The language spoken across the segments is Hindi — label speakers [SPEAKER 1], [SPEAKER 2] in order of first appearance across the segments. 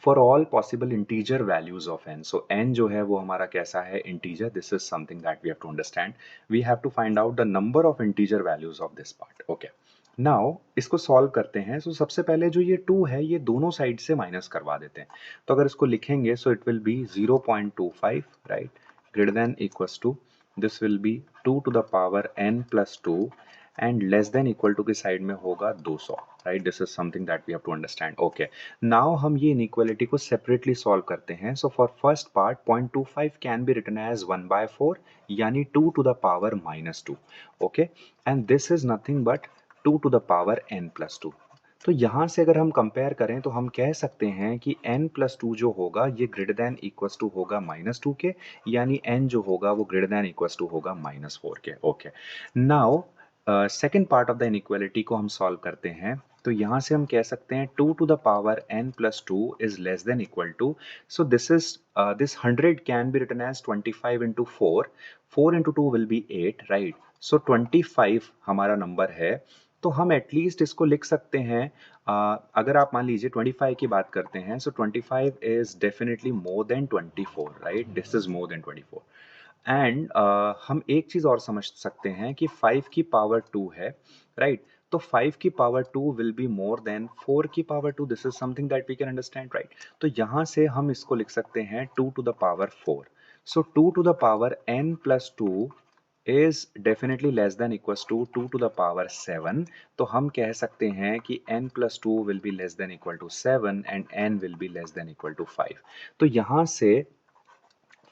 [SPEAKER 1] For all possible integer values of n, so n जो है वो हमारा कैसा है, integer. This is something that we have to understand. We have to find out the number of integer values of this part. Okay, now इसको सॉल्व करते हैं. सो सबसे पहले जो ये 2 है ये दोनों साइड से माइनस करवा देते हैं. तो अगर इसको लिखेंगे so it will be 0.25, right, greater than equals to, this will be 2 to the power n plus 2 and less than equal to की साइड में होगा 200, right. This is something that we have to understand. Okay, now हम ये इनइक्वालिटी को सेपरेटली सॉल्व करते हैं. So for first part 0.25 can be written as 1/4, यानी 2 to the power -2. Okay, and this is nothing but 2 to the power n plus 2. तो यहाँ से अगर हम कंपेयर करें तो हम कह सकते हैं कि n प्लस 2 जो होगा ये ग्रेटर देन इक्वल्स टू होगा -2 के, यानी n जो होगा वो ग्रेटर देन इक्वल्स टू होगा -4 के. Okay, now second part of the inequality को हम सॉल्व करते हैं. तो यहाँ से हम कह सकते हैं 2 to the power n plus 2 is less than equal to, so this 100 can be written as 25 into 4. 4 into 2 will be 8, right? So 25 हमारा नंबर है. तो हम एटलीस्ट इसको लिख सकते हैं, अगर आप मान लीजिए 25 की बात करते हैं, सो 25 is definitely more than 24, right. This is more than 24. And हम एक चीज और समझ सकते हैं कि 5 की पावर 2 है, राइट. तो 5 की power 2 will be more than 4 की power 2. This is something that we can understand, right. तो यहाँ से हम इसको लिख सकते हैं 2 to the power 4. So 2 to the power n plus 2 is definitely less than equals to 2 to the power 7. तो हम कह सकते हैं कि n plus 2 will be less than equal to 7 and n will be less than equal to 5. तो यहाँ से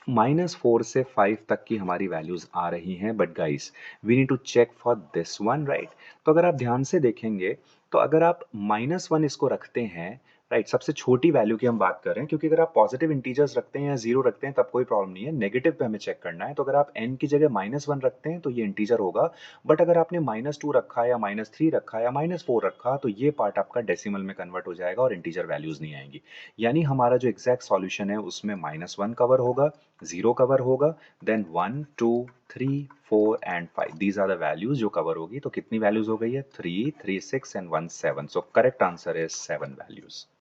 [SPEAKER 1] -4 से 5 तक की हमारी वैल्यूज आ रही हैं. But guys, we need to check for this one, right. तो अगर आप ध्यान से देखेंगे तो अगर आप -1 इसको रखते हैं, राइट, सबसे छोटी वैल्यू की हम बात कर रहे हैं, क्योंकि अगर आप पॉजिटिव इंटीजर्स रखते हैं या 0 रखते हैं तब कोई प्रॉब्लम नहीं है. नेगेटिव पे हमें चेक करना है. तो अगर आप n की जगह -1 रखते हैं तो ये इंटीजर होगा. बट अगर आपने -2 रखा या -3 रखा या -4 रखा तो ये पार्ट आपका डेसिमल में कन्वर्ट हो जाएगा और इंटीजर वैल्यूज नहीं आएंगी. यानी हमारा जो एग्जैक्ट सॉल्यूशन है उसमें -1 कवर होगा, 0 कवर होगा, then 1 2 3 4 and 5, these are the values जो कवर होगी. तो कितनी वैल्यूज हो गई है? 3 3 6 and 1 7. So correct answer is 7 values.